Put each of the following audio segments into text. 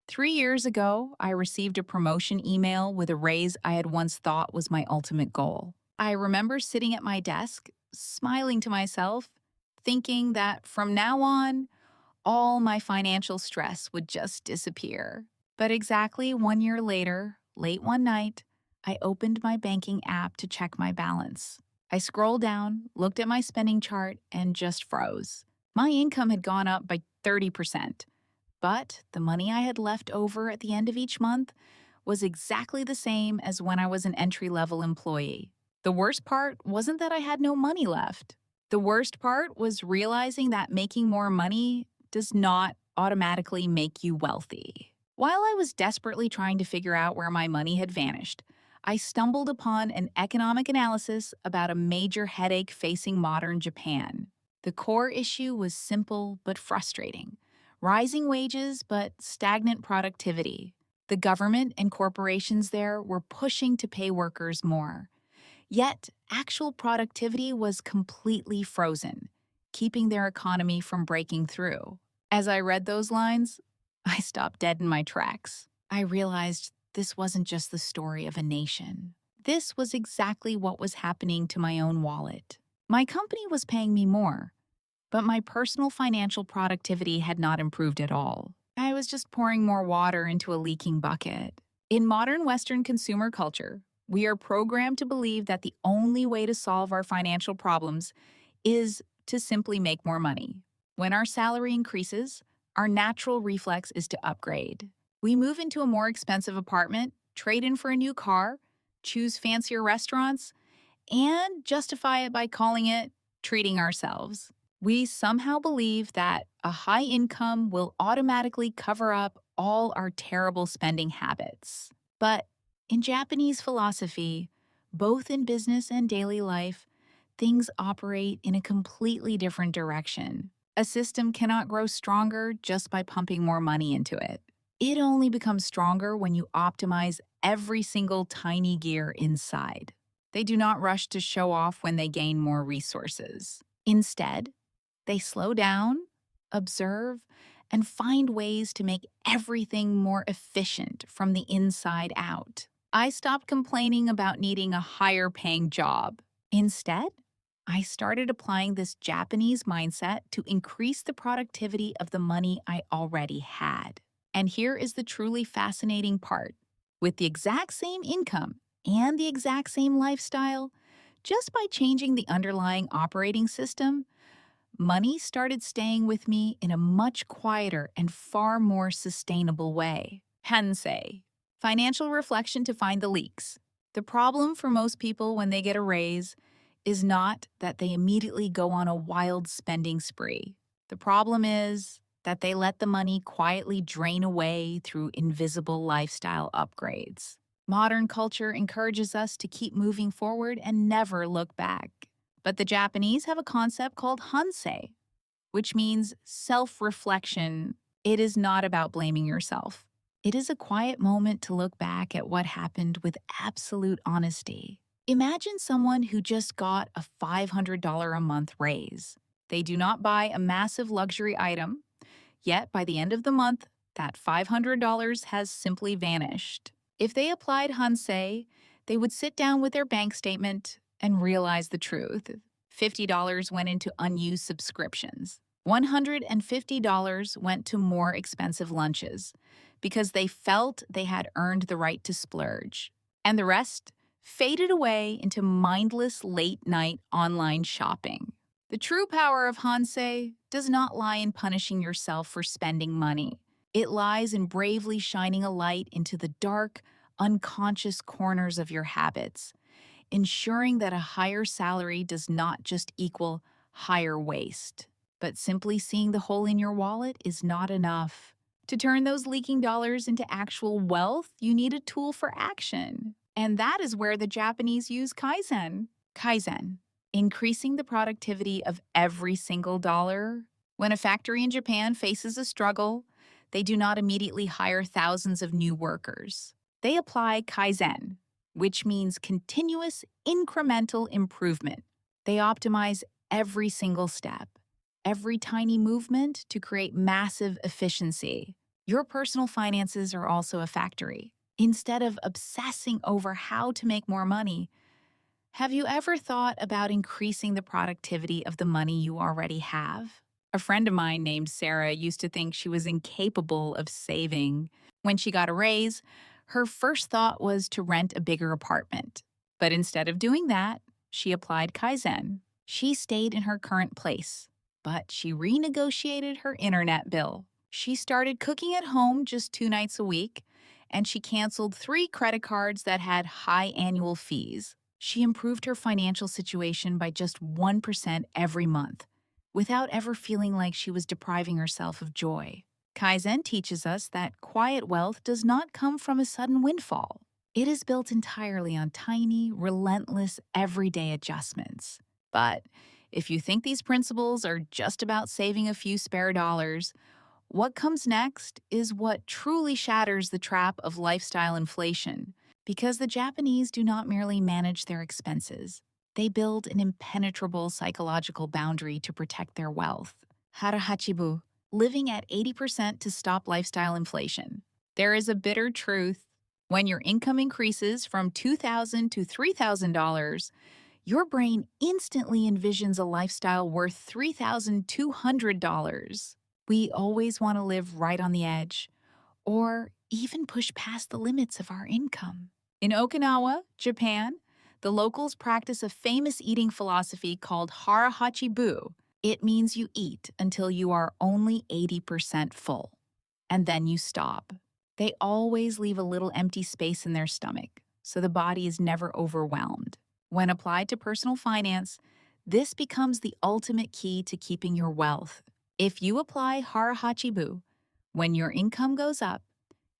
3 years ago, I received a promotion email with a raise I had once thought was my ultimate goal. I remember sitting at my desk, smiling to myself, thinking that from now on, all my financial stress would just disappear. But exactly 1 year later, late one night, I opened my banking app to check my balance. I scrolled down, looked at my spending chart, and just froze. My income had gone up by 30%. But the money I had left over at the end of each month was exactly the same as when I was an entry level employee. The worst part wasn't that I had no money left. The worst part was realizing that making more money does not automatically make you wealthy. While I was desperately trying to figure out where my money had vanished, I stumbled upon an economic analysis about a major headache facing modern Japan. The core issue was simple but frustrating: rising wages but stagnant productivity. The government and corporations there were pushing to pay workers more. Yet, actual productivity was completely frozen, keeping their economy from breaking through. As I read those lines, I stopped dead in my tracks. I realized this wasn't just the story of a nation. This was exactly what was happening to my own wallet. My company was paying me more, but my personal financial productivity had not improved at all. I was just pouring more water into a leaking bucket. In modern Western consumer culture, we are programmed to believe that the only way to solve our financial problems is to simply make more money. When our salary increases, our natural reflex is to upgrade. We move into a more expensive apartment, trade in for a new car, choose fancier restaurants, and justify it by calling it treating ourselves. We somehow believe that a high income will automatically cover up all our terrible spending habits. But in Japanese philosophy, both in business and daily life, things operate in a completely different direction. A system cannot grow stronger just by pumping more money into it. It only becomes stronger when you optimize every single tiny gear inside. They do not rush to show off when they gain more resources. Instead, they slow down, observe, and find ways to make everything more efficient from the inside out. I stopped complaining about needing a higher paying job. Instead, I started applying this Japanese mindset to increase the productivity of the money I already had. And here is the truly fascinating part. With the exact same income and the exact same lifestyle, just by changing the underlying operating system, money started staying with me in a much quieter and far more sustainable way. Hansei, financial reflection to find the leaks. The problem for most people when they get a raise is not that they immediately go on a wild spending spree. The problem is that they let the money quietly drain away through invisible lifestyle upgrades. Modern culture encourages us to keep moving forward and never look back. But the Japanese have a concept called Hansei, which means self-reflection. It is not about blaming yourself. It is a quiet moment to look back at what happened with absolute honesty. Imagine someone who just got a $500 a month raise. They do not buy a massive luxury item, yet by the end of the month, that $500 has simply vanished. If they applied Hansei, they would sit down with their bank statement and realize the truth. $50 went into unused subscriptions. $150 went to more expensive lunches because they felt they had earned the right to splurge. And the rest faded away into mindless late-night online shopping. The true power of Hansei does not lie in punishing yourself for spending money. It lies in bravely shining a light into the dark, unconscious corners of your habits, ensuring that a higher salary does not just equal higher waste. But simply seeing the hole in your wallet is not enough. To turn those leaking dollars into actual wealth, you need a tool for action. And that is where the Japanese use Kaizen. Kaizen, increasing the productivity of every single dollar. When a factory in Japan faces a struggle, they do not immediately hire thousands of new workers. They apply Kaizen, which means continuous incremental improvement. They optimize every single step, every tiny movement to create massive efficiency. Your personal finances are also a factory. Instead of obsessing over how to make more money, have you ever thought about increasing the productivity of the money you already have? A friend of mine named Sarah used to think she was incapable of saving. When she got a raise, her first thought was to rent a bigger apartment. But instead of doing that, she applied Kaizen. She stayed in her current place, but she renegotiated her internet bill. She started cooking at home just 2 nights a week, and she canceled 3 credit cards that had high annual fees. She improved her financial situation by just 1% every month, without ever feeling like she was depriving herself of joy. Kaizen teaches us that quiet wealth does not come from a sudden windfall. It is built entirely on tiny, relentless, everyday adjustments. But if you think these principles are just about saving a few spare dollars, what comes next is what truly shatters the trap of lifestyle inflation, because the Japanese do not merely manage their expenses. They build an impenetrable psychological boundary to protect their wealth. Hara Hachi Bu, living at 80% to stop lifestyle inflation. There is a bitter truth. When your income increases from $2,000 to $3,000, your brain instantly envisions a lifestyle worth $3,200. We always want to live right on the edge, or even push past the limits of our income. In Okinawa, Japan, the locals practice a famous eating philosophy called Hara Hachi Bu. It means you eat until you are only 80% full, and then you stop. They always leave a little empty space in their stomach, so the body is never overwhelmed. When applied to personal finance, this becomes the ultimate key to keeping your wealth. If you apply Hara Hachi Bu, when your income goes up,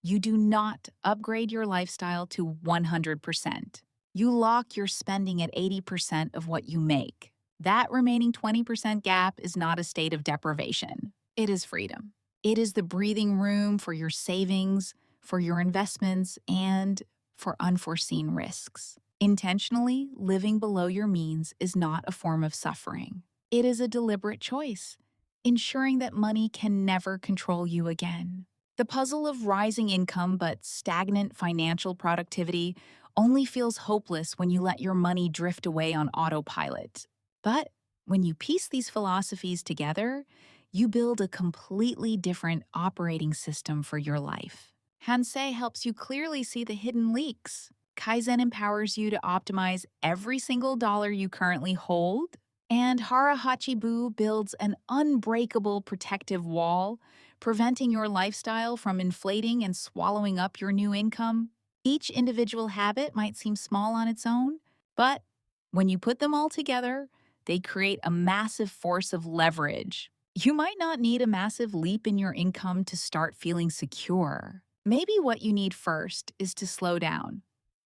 you do not upgrade your lifestyle to 100%. You lock your spending at 80% of what you make. That remaining 20% gap is not a state of deprivation. It is freedom. It is the breathing room for your savings, for your investments, and for unforeseen risks. Intentionally living below your means is not a form of suffering. It is a deliberate choice, ensuring that money can never control you again. The puzzle of rising income but stagnant financial productivity only feels hopeless when you let your money drift away on autopilot. But when you piece these philosophies together, you build a completely different operating system for your life. Hansei helps you clearly see the hidden leaks. Kaizen empowers you to optimize every single dollar you currently hold. And Hara Hachi Bu builds an unbreakable protective wall, preventing your lifestyle from inflating and swallowing up your new income. Each individual habit might seem small on its own, but when you put them all together, they create a massive force of leverage. You might not need a massive leap in your income to start feeling secure. Maybe what you need first is to slow down.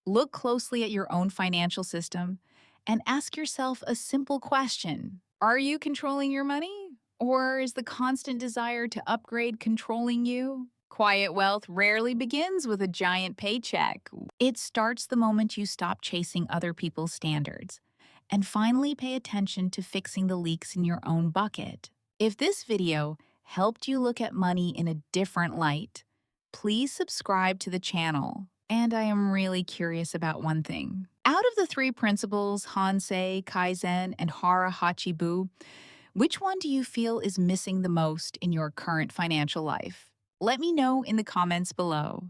Look closely at your own financial system and ask yourself a simple question. Are you controlling your money? Or is the constant desire to upgrade controlling you? Quiet wealth rarely begins with a giant paycheck. It starts the moment you stop chasing other people's standards and finally pay attention to fixing the leaks in your own bucket. If this video helped you look at money in a different light, please subscribe to the channel. And I am really curious about one thing. Out of the 3 principles, Hansei, Kaizen, and Hara Hachi Bu, which one do you feel is missing the most in your current financial life? Let me know in the comments below.